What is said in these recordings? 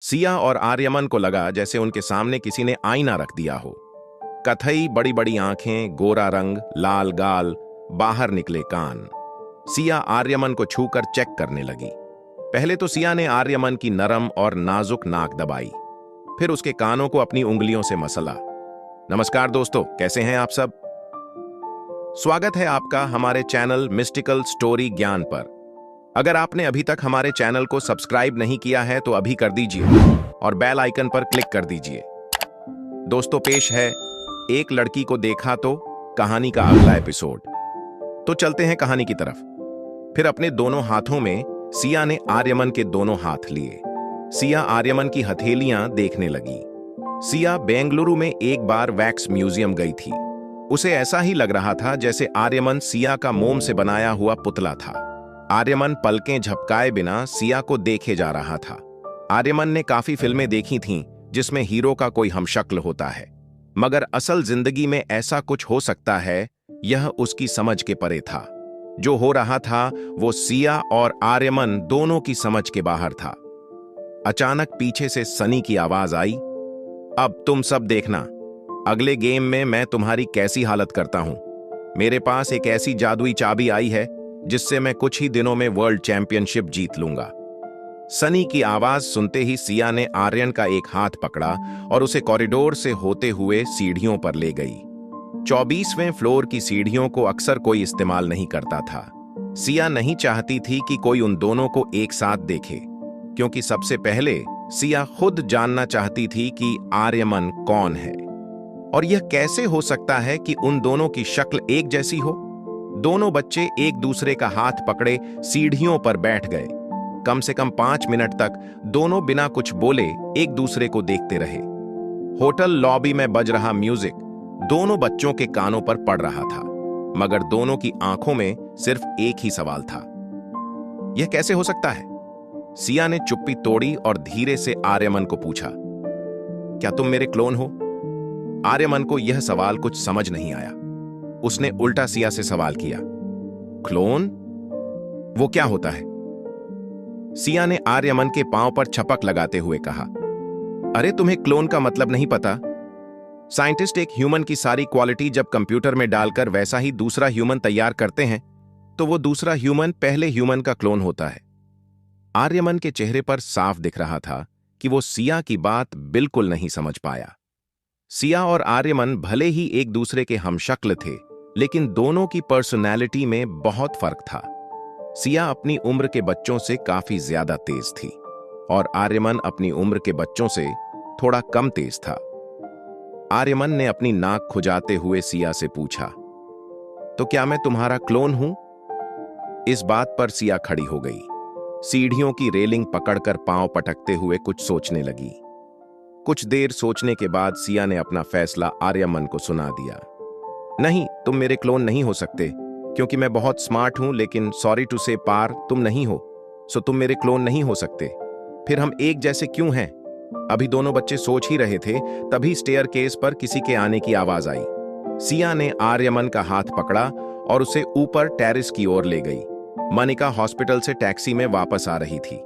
सिया और आर्यमन को लगा जैसे उनके सामने किसी ने आईना रख दिया हो। कथई बड़ी बड़ी आंखें, गोरा रंग, लाल गाल, बाहर निकले कान। सिया आर्यमन को छूकर चेक करने लगी। पहले तो सिया ने आर्यमन की नरम और नाजुक नाक दबाई, फिर उसके कानों को अपनी उंगलियों से मसला। नमस्कार दोस्तों, कैसे हैं आप सब? स्वागत है आपका हमारे चैनल मिस्टिकल स्टोरी ज्ञान पर। अगर आपने अभी तक हमारे चैनल को सब्सक्राइब नहीं किया है तो अभी कर दीजिए और बेल आइकन पर क्लिक कर दीजिए। दोस्तों, पेश है एक लड़की को देखा तो कहानी का अगला एपिसोड। तो चलते हैं कहानी की तरफ। फिर अपने दोनों हाथों में सिया ने आर्यमन के दोनों हाथ लिए। सिया आर्यमन की हथेलियां देखने लगी। सिया बेंगलुरु में एक बार वैक्स म्यूजियम गई थी। उसे ऐसा ही लग रहा था जैसे आर्यमन सिया का मोम से बनाया हुआ पुतला था। आर्यमन पलकें झपकाए बिना सिया को देखे जा रहा था। आर्यमन ने काफी फिल्में देखी थीं जिसमें हीरो का कोई हमशक्ल होता है, मगर असल जिंदगी में ऐसा कुछ हो सकता है, यह उसकी समझ के परे था। जो हो रहा था वो सिया और आर्यमन दोनों की समझ के बाहर था। अचानक पीछे से सनी की आवाज आई, अब तुम सब देखना, अगले गेम में मैं तुम्हारी कैसी हालत करता हूं। मेरे पास एक ऐसी जादुई चाबी आई है जिससे मैं कुछ ही दिनों में वर्ल्ड चैंपियनशिप जीत लूंगा। सनी की आवाज सुनते ही सिया ने आर्यन का एक हाथ पकड़ा और उसे कॉरिडोर से होते हुए सीढ़ियों पर ले गई। 24वें फ्लोर की सीढ़ियों को अक्सर कोई इस्तेमाल नहीं करता था। सिया नहीं चाहती थी कि कोई उन दोनों को एक साथ देखे, क्योंकि सबसे पहले सिया खुद जानना चाहती थी कि आर्यमन कौन है और यह कैसे हो सकता है कि उन दोनों की शक्ल एक जैसी हो। दोनों बच्चे एक दूसरे का हाथ पकड़े सीढ़ियों पर बैठ गए। कम से कम 5 मिनट तक दोनों बिना कुछ बोले एक दूसरे को देखते रहे। होटल लॉबी में बज रहा म्यूजिक दोनों बच्चों के कानों पर पड़ रहा था, मगर दोनों की आंखों में सिर्फ एक ही सवाल था, यह कैसे हो सकता है? सिया ने चुप्पी तोड़ी और धीरे से आर्यमन को पूछा, क्या तुम मेरे क्लोन हो? आर्यमन को यह सवाल कुछ समझ नहीं आया। उसने उल्टा सिया से सवाल किया, क्लोन? वो क्या होता है? सिया ने आर्यमन के पांव पर छपक लगाते हुए कहा, अरे तुम्हें क्लोन का मतलब नहीं पता? साइंटिस्ट एक ह्यूमन की सारी क्वालिटी जब कंप्यूटर में डालकर वैसा ही दूसरा ह्यूमन तैयार करते हैं तो वो दूसरा ह्यूमन पहले ह्यूमन का क्लोन होता है। आर्यमन के चेहरे पर साफ दिख रहा था कि वो सिया की बात बिल्कुल नहीं समझ पाया। सिया और आर्यमन भले ही एक दूसरे के हमशक्ल थे, लेकिन दोनों की पर्सनैलिटी में बहुत फर्क था। सिया अपनी उम्र के बच्चों से काफी ज्यादा तेज थी और आर्यमन अपनी उम्र के बच्चों से थोड़ा कम तेज था। आर्यमन ने अपनी नाक खुजाते हुए सिया से पूछा, तो क्या मैं तुम्हारा क्लोन हूं? इस बात पर सिया खड़ी हो गई। सीढ़ियों की रेलिंग पकड़कर पांव पटकते हुए कुछ सोचने लगी। कुछ देर सोचने के बाद सिया ने अपना फैसला आर्यमन को सुना दिया, नहीं, तुम मेरे क्लोन नहीं हो सकते, क्योंकि मैं बहुत स्मार्ट हूं, लेकिन सॉरी टू से पार तुम नहीं हो, सो तुम मेरे क्लोन नहीं हो सकते। फिर हम एक जैसे क्यों हैं? अभी दोनों बच्चे सोच ही रहे थे, तभी स्टेयर केस पर किसी के आने की आवाज आई। सिया ने आर्यमन का हाथ पकड़ा और उसे ऊपर टेरेस की ओर ले गई। मनिका हॉस्पिटल से टैक्सी में वापस आ रही थी।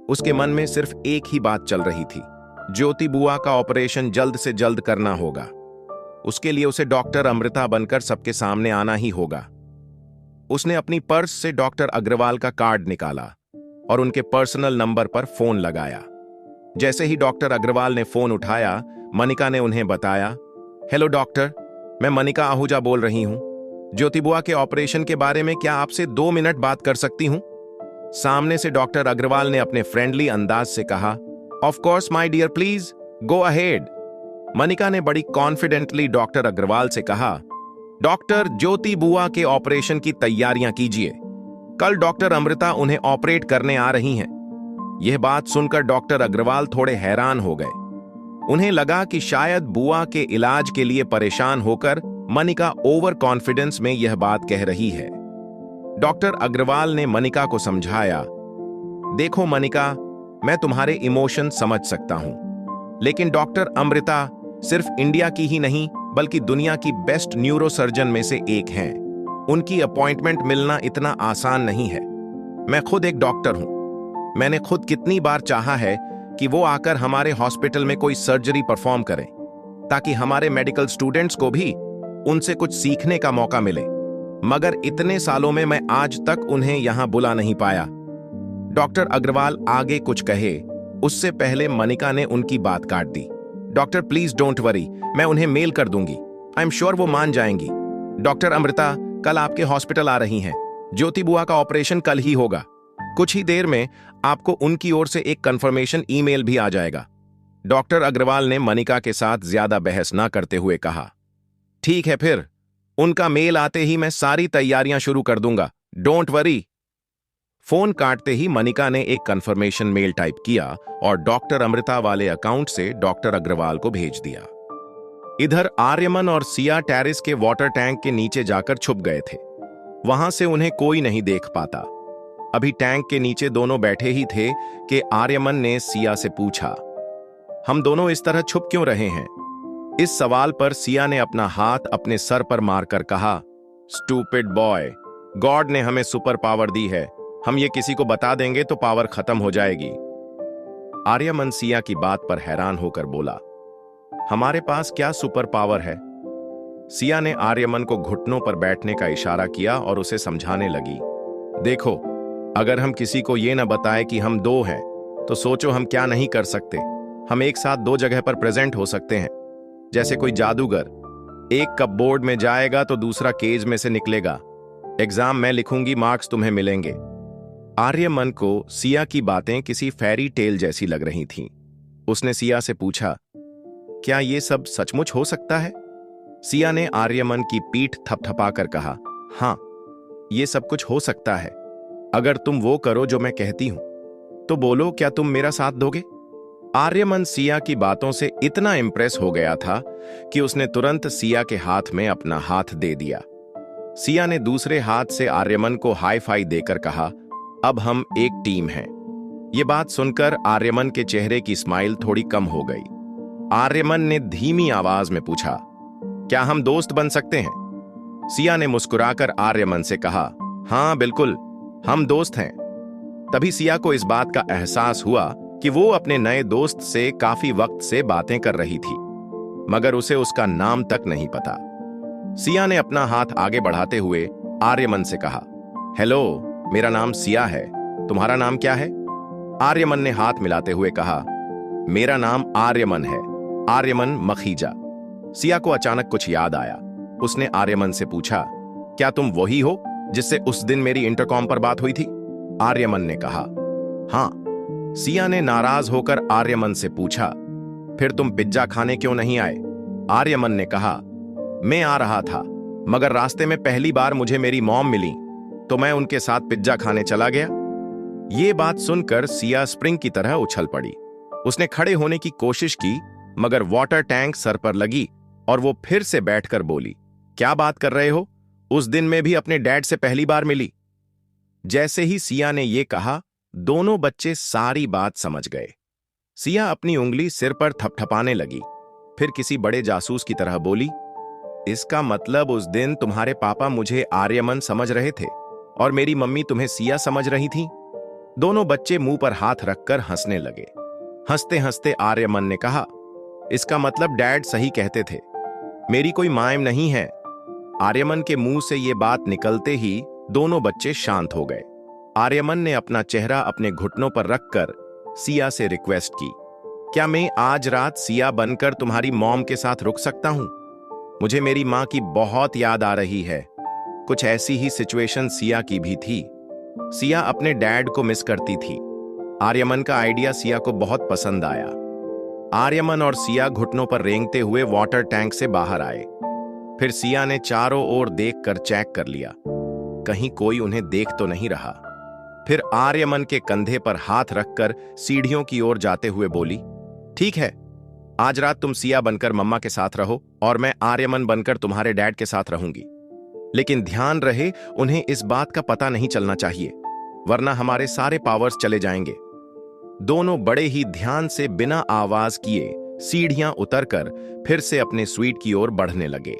उसके मन में सिर्फ एक ही बात चल रही थी, ज्योति बुआ का ऑपरेशन जल्द से जल्द करना होगा। उसके लिए उसे डॉक्टर अमृता बनकर सबके सामने आना ही होगा। उसने अपनी पर्स से डॉक्टर अग्रवाल का कार्ड निकाला और उनके पर्सनल नंबर पर फोन लगाया। जैसे ही डॉक्टर अग्रवाल ने फोन उठाया, मनिका ने उन्हें बताया, हेलो डॉक्टर, मैं मनिका आहूजा बोल रही हूं। ज्योति बुआ के ऑपरेशन के बारे में क्या आपसे 2 मिनट बात कर सकती हूं? सामने से डॉक्टर अग्रवाल ने अपने फ्रेंडली अंदाज से कहा, of course my dear, please go ahead. Manika ने बड़ी कॉन्फिडेंटली डॉक्टर अग्रवाल से कहा, डॉक्टर, ज्योति बुआ के ऑपरेशन की तैयारियां कीजिए, कल डॉक्टर अमृता उन्हें ऑपरेट करने आ रही हैं। यह बात सुनकर डॉक्टर अग्रवाल थोड़े हैरान हो गए। उन्हें लगा कि शायद बुआ के इलाज के लिए परेशान होकर मनिका ओवर कॉन्फिडेंस में यह बात कह रही है। डॉक्टर अग्रवाल ने मनिका को समझाया, देखो मनिका, मैं तुम्हारे इमोशन समझ सकता हूं, लेकिन डॉक्टर अमृता सिर्फ इंडिया की ही नहीं बल्कि दुनिया की बेस्ट न्यूरोसर्जन में से एक हैं। उनकी अपॉइंटमेंट मिलना इतना आसान नहीं है। मैं खुद एक डॉक्टर हूं। मैंने खुद कितनी बार चाहा है कि वो आकर हमारे हॉस्पिटल में कोई सर्जरी परफॉर्म करें, ताकि हमारे मेडिकल स्टूडेंट्स को भी उनसे कुछ सीखने का मौका मिले। मगर इतने सालों में मैं आज तक उन्हें यहां बुला नहीं पाया। डॉक्टर अग्रवाल आगे कुछ कहे उससे पहले मनिका ने उनकी बात काट दी। डॉक्टर प्लीज डोंट वरी, मैं उन्हें मेल कर दूंगी। आई एम श्योर वो मान जाएंगी। डॉक्टर अमृता कल आपके हॉस्पिटल आ रही हैं। ज्योति बुआ का ऑपरेशन कल ही होगा। कुछ ही देर में आपको उनकी ओर से एक कंफर्मेशन ईमेल भी आ जाएगा। डॉक्टर अग्रवाल ने मनिका के साथ ज्यादा बहस ना करते हुए कहा, ठीक है, फिर उनका मेल आते ही मैं सारी तैयारियां शुरू कर दूंगा, डोंट वरी। फोन काटते ही मनिका ने एक कंफर्मेशन मेल टाइप किया और डॉक्टर अमृता वाले अकाउंट से डॉक्टर अग्रवाल को भेज दिया। इधर आर्यमन और सिया टेरेस के वाटर टैंक के नीचे जाकर छुप गए थे। वहां से उन्हें कोई नहीं देख पाता। अभी टैंक के नीचे दोनों बैठे ही थे कि आर्यमन ने सिया से पूछा, हम दोनों इस तरह छुप क्यों रहे हैं? इस सवाल पर सिया ने अपना हाथ अपने सर पर मारकर कहा, स्टूपिड बॉय, गॉड ने हमें सुपर पावर दी है। हम ये किसी को बता देंगे तो पावर खत्म हो जाएगी। आर्यमन सिया की बात पर हैरान होकर बोला, हमारे पास क्या सुपर पावर है? सिया ने आर्यमन को घुटनों पर बैठने का इशारा किया और उसे समझाने लगी, देखो, अगर हम किसी को यह न बताए कि हम दो हैं, तो सोचो हम क्या नहीं कर सकते। हम एक साथ दो जगह पर प्रेजेंट हो सकते हैं, जैसे कोई जादूगर। एक कप बोर्ड में जाएगा तो दूसरा केज में से निकलेगा। एग्जाम मैं लिखूंगी, मार्क्स तुम्हें मिलेंगे। आर्यमन को सिया की बातें किसी फेरी टेल जैसी लग रही थीं। उसने सिया से पूछा, क्या ये सब सचमुच हो सकता है? सिया ने आर्यमन की पीठ थपथपाकर कहा, हां, ये सब कुछ हो सकता है, अगर तुम वो करो जो मैं कहती हूं। तो बोलो, क्या तुम मेरा साथ दोगे? आर्यमन सिया की बातों से इतना इंप्रेस हो गया था कि उसने तुरंत सिया के हाथ में अपना हाथ दे दिया। सिया ने दूसरे हाथ से आर्यमन को हाई फाई देकर कहा, अब हम एक टीम हैं। ये बात सुनकर आर्यमन के चेहरे की स्माइल थोड़ी कम हो गई। आर्यमन ने धीमी आवाज में पूछा, क्या हम दोस्त बन सकते हैं? सिया ने मुस्कुराकर आर्यमन से कहा, हां बिल्कुल, हम दोस्त हैं। तभी सिया को इस बात का एहसास हुआ कि वो अपने नए दोस्त से काफी वक्त से बातें कर रही थी, मगर उसे उसका नाम तक नहीं पता। सिया ने अपना हाथ आगे बढ़ाते हुए आर्यमन से कहा, हेलो, मेरा नाम सिया है, तुम्हारा नाम क्या है? आर्यमन ने हाथ मिलाते हुए कहा, मेरा नाम आर्यमन है, आर्यमन मखीजा। सिया को अचानक कुछ याद आया। उसने आर्यमन से पूछा, क्या तुम वही हो जिससे उस दिन मेरी इंटरकॉम पर बात हुई थी? आर्यमन ने कहा, हां। सिया ने नाराज होकर आर्यमन से पूछा, फिर तुम पिज्जा खाने क्यों नहीं आए? आर्यमन ने कहा, मैं आ रहा था, मगर रास्ते में पहली बार मुझे मेरी मॉम मिली, तो मैं उनके साथ पिज्जा खाने चला गया। ये बात सुनकर सिया स्प्रिंग की तरह उछल पड़ी। उसने खड़े होने की कोशिश की, मगर वाटर टैंक सर पर लगी और वो फिर से बैठकर बोली, क्या बात कर रहे हो? उस दिन में भी अपने डैड से पहली बार मिली। जैसे ही सिया ने यह कहा, दोनों बच्चे सारी बात समझ गए। सिया अपनी उंगली सिर पर थपथपाने लगी, फिर किसी बड़े जासूस की तरह बोली, इसका मतलब उस दिन तुम्हारे पापा मुझे आर्यमन समझ रहे थे और मेरी मम्मी तुम्हें सिया समझ रही थी। दोनों बच्चे मुंह पर हाथ रखकर हंसने लगे। हंसते हंसते आर्यमन ने कहा, इसका मतलब डैड सही कहते थे, मेरी कोई मायम नहीं है। आर्यमन के मुंह से यह बात निकलते ही दोनों बच्चे शांत हो गए। आर्यमन ने अपना चेहरा अपने घुटनों पर रखकर सिया से रिक्वेस्ट की, क्या मैं आज रात सिया बनकर तुम्हारी मॉम के साथ रुक सकता हूं? मुझे मेरी मां की बहुत याद आ रही है। कुछ ऐसी ही सिचुएशन सिया की भी थी। सिया अपने डैड को मिस करती थी। आर्यमन का आइडिया सिया को बहुत पसंद आया। आर्यमन और सिया घुटनों पर रेंगते हुए वाटर टैंक से बाहर आए। फिर सिया ने चारों ओर देखकर चेक कर लिया, कहीं कोई उन्हें देख तो नहीं रहा। फिर आर्यमन के कंधे पर हाथ रखकर सीढ़ियों की ओर जाते हुए बोली, ठीक है, आज रात तुम सिया बनकर मम्मा के साथ रहो और मैं आर्यमन बनकर तुम्हारे डैड के साथ रहूंगी। लेकिन ध्यान रहे, उन्हें इस बात का पता नहीं चलना चाहिए, वरना हमारे सारे पावर्स चले जाएंगे। दोनों बड़े ही ध्यान से बिना आवाज किए सीढ़ियां उतरकर फिर से अपने स्वीट की ओर बढ़ने लगे।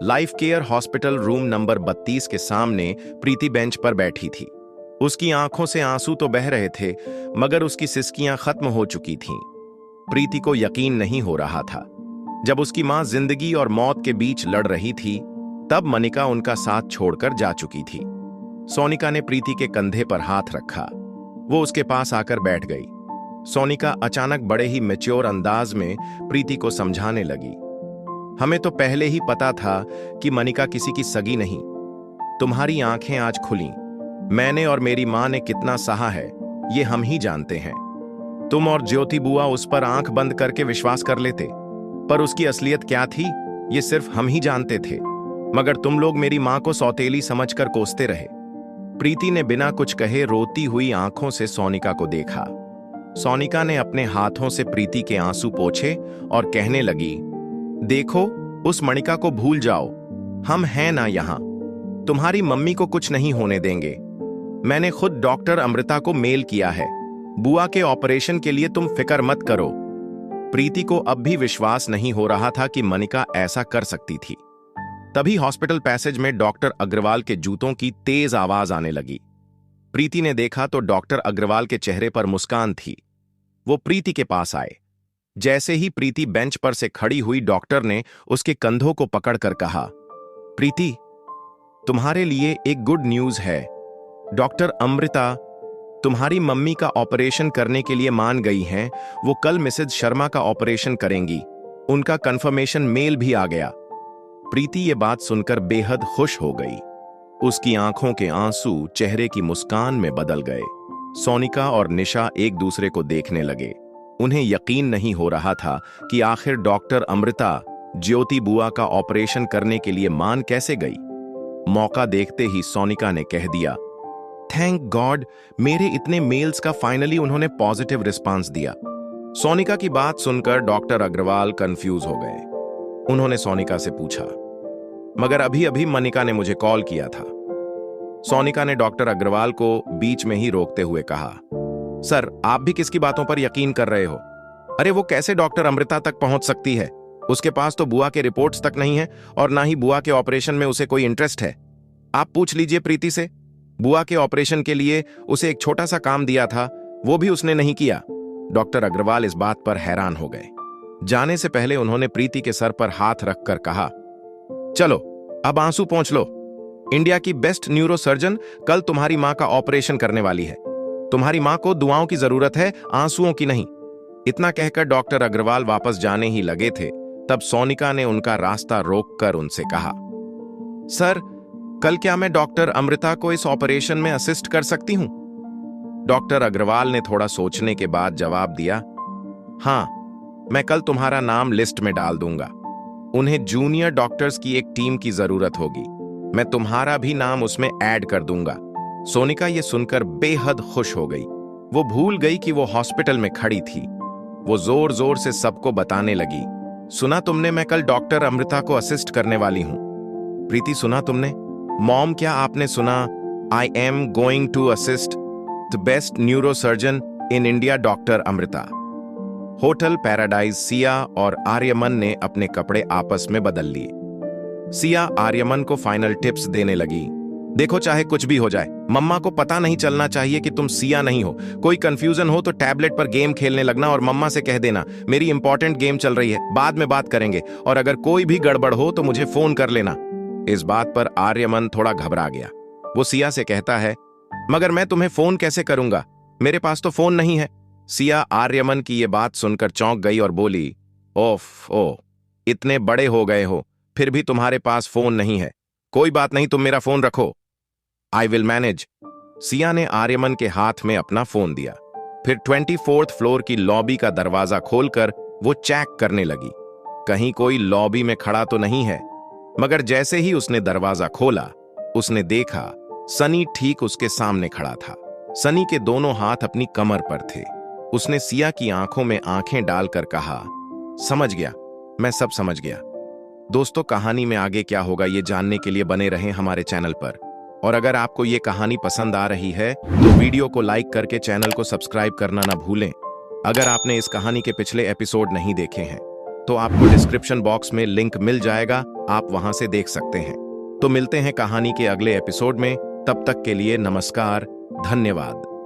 Life care hospital room number 32 के सामने प्रीति बेंच पर बैठी थी। उसकी आंखों से आंसू तो बह रहे थे, मगर उसकी सिसकियां खत्म हो चुकी थीं। प्रीति को यकीन नहीं हो रहा था। जब उसकी मां जिंदगी और मौत के बीच लड़ रही थी, तब मनिका उनका साथ छोड़कर जा चुकी थी। सोनिका ने प्रीति के कंधे पर हाथ रखा। वो उसके पास आकर बैठ गई। सोनिका अचानक बड़े ही मैच्योर अंदाज में प्रीति को समझाने लगी। हमें तो पहले ही पता था कि मनिका किसी की सगी नहीं। तुम्हारी आंखें आज खुली। मैंने और मेरी मां ने कितना सहा है, ये हम ही जानते हैं। तुम और ज्योति बुआ उस पर आंख बंद करके विश्वास कर लेते, पर उसकी असलियत क्या थी, ये सिर्फ हम ही जानते थे। मगर तुम लोग मेरी मां को सौतेली समझकर कोसते रहे। प्रीति ने बिना कुछ कहे रोती हुई आंखों से सोनिका को देखा। सोनिका ने अपने हाथों से प्रीति के आंसू पोंछे और कहने लगी, देखो, उस मणिका को भूल जाओ। हम हैं ना यहां। तुम्हारी मम्मी को कुछ नहीं होने देंगे। मैंने खुद डॉक्टर अमृता को मेल किया है। बुआ के ऑपरेशन के लिए तुम फिक्र मत करो। प्रीति को अब भी विश्वास नहीं हो रहा था कि मनिका ऐसा कर सकती थी। तभी हॉस्पिटल पैसेज में डॉक्टर अग्रवाल के जूतों की तेज आवाज आने लगी। प्रीति ने देखा तो डॉक्टर अग्रवाल के चेहरे पर मुस्कान थी। वो प्रीति के पास आए। जैसे ही प्रीति बेंच पर से खड़ी हुई, डॉक्टर ने उसके कंधों को पकड़कर कहा, प्रीति, तुम्हारे लिए एक गुड न्यूज है। डॉक्टर अमृता तुम्हारी मम्मी का ऑपरेशन करने के लिए मान गई हैं। वो कल मिसेज शर्मा का ऑपरेशन करेंगी। उनका कंफर्मेशन मेल भी आ गया। प्रीति ये बात सुनकर बेहद खुश हो गई। उसकी आंखों के आंसू चेहरे की मुस्कान में बदल गए। सोनिका और निशा एक दूसरे को देखने लगे। उन्हें यकीन नहीं हो रहा था कि आखिर डॉक्टर अमृता ज्योति बुआ का ऑपरेशन करने के लिए मान कैसे गई। मौका देखते ही सोनिका ने कह दिया, थैंक गॉड, मेरे इतने मेल्स का फाइनली उन्होंने पॉजिटिव रिस्पांस दिया। सोनिका की बात सुनकर डॉक्टर अग्रवाल कंफ्यूज हो गए। उन्होंने सोनिका से पूछा, मगर अभी अभी मनिका ने मुझे कॉल किया था। सोनिका ने डॉक्टर अग्रवाल को बीच में ही रोकते हुए कहा, सर, आप भी किसकी बातों पर यकीन कर रहे हो? अरे वो कैसे डॉक्टर अमृता तक पहुंच सकती है? उसके पास तो बुआ के रिपोर्ट्स तक नहीं है और ना ही बुआ के ऑपरेशन में उसे कोई इंटरेस्ट है। आप पूछ लीजिए प्रीति से। बुआ के ऑपरेशन के लिए उसे एक छोटा सा काम दिया था, वो भी उसने नहीं किया। डॉक्टर अग्रवाल इस बात पर हैरान हो गए। जाने से पहले उन्होंने प्रीति के सर पर हाथ रखकर कहा, चलो अब आंसू पोंछ लो। इंडिया की बेस्ट न्यूरो सर्जन कल तुम्हारी मां का ऑपरेशन करने वाली है। तुम्हारी मां को दुआओं की जरूरत है, आंसुओं की नहीं। इतना कहकर डॉक्टर अग्रवाल वापस जाने ही लगे थे, तब सोनिका ने उनका रास्ता रोककर उनसे कहा, सर, कल क्या मैं डॉक्टर अमृता को इस ऑपरेशन में असिस्ट कर सकती हूं? डॉक्टर अग्रवाल ने थोड़ा सोचने के बाद जवाब दिया, हां, मैं कल तुम्हारा नाम लिस्ट में डाल दूंगा। उन्हें जूनियर डॉक्टर्स की एक टीम की जरूरत होगी। मैं तुम्हारा भी नाम उसमें ऐड कर दूंगा। सोनिका ये सुनकर बेहद खुश हो गई। वो भूल गई कि वो हॉस्पिटल में खड़ी थी। वो जोर जोर से सबको बताने लगी, सुना तुमने, मैं कल डॉक्टर अमृता को असिस्ट करने वाली हूं। प्रीति, सुना तुमने? मॉम, क्या आपने सुना? I am going to assist the best neuro surgeon in India, doctor Amrita. Hotel paradise Siya और आर्यमन ने अपने कपड़े आपस में बदल लिए। सिया आर्यमन को फाइनल टिप्स देने लगी, देखो, चाहे कुछ भी हो जाए, मम्मा को पता नहीं चलना चाहिए कि तुम सिया नहीं हो। कोई कंफ्यूजन हो तो टैबलेट पर गेम खेलने लगना और मम्मा से कह देना, मेरी इंपॉर्टेंट गेम चल रही है, बाद में बात करेंगे, और अगर कोई भी गड़बड़ हो तो मुझे फोन कर लेना। इस बात पर आर्यमन थोड़ा घबरा गया। वो सिया से कहता है, मगर मैं तुम्हें फोन कैसे करूंगा? मेरे पास तो फोन नहीं है। सिया आर्यमन की ये बात सुनकर चौंक गई और बोली, ओफ ओ, इतने बड़े हो गए हो, फिर भी तुम्हारे पास फोन नहीं है। कोई बात नहीं, तुम मेरा फोन रखो, आई विल मैनेज। सिया ने आर्यमन के हाथ में अपना फोन दिया। फिर 24th फ्लोर की लॉबी का दरवाजा खोलकर वो चेक करने लगी, कहीं कोई लॉबी में खड़ा तो नहीं है। मगर जैसे ही उसने दरवाजा खोला, उसने देखा सनी ठीक उसके सामने खड़ा था। सनी के दोनों हाथ अपनी कमर पर थे। उसने सिया की आंखों में आंखें डालकर कहा, समझ गया, मैं सब समझ गया। दोस्तों, कहानी में आगे क्या होगा ये जानने के लिए बने रहें हमारे चैनल पर। और अगर आपको ये कहानी पसंद आ रही है तो वीडियो को लाइक करके चैनल को सब्सक्राइब करना ना भूलें। अगर आपने इस कहानी के पिछले एपिसोड नहीं देखे हैं तो आपको डिस्क्रिप्शन बॉक्स में लिंक मिल जाएगा, आप वहां से देख सकते हैं। तो मिलते हैं कहानी के अगले एपिसोड में, तब तक के लिए नमस्कार, धन्यवाद।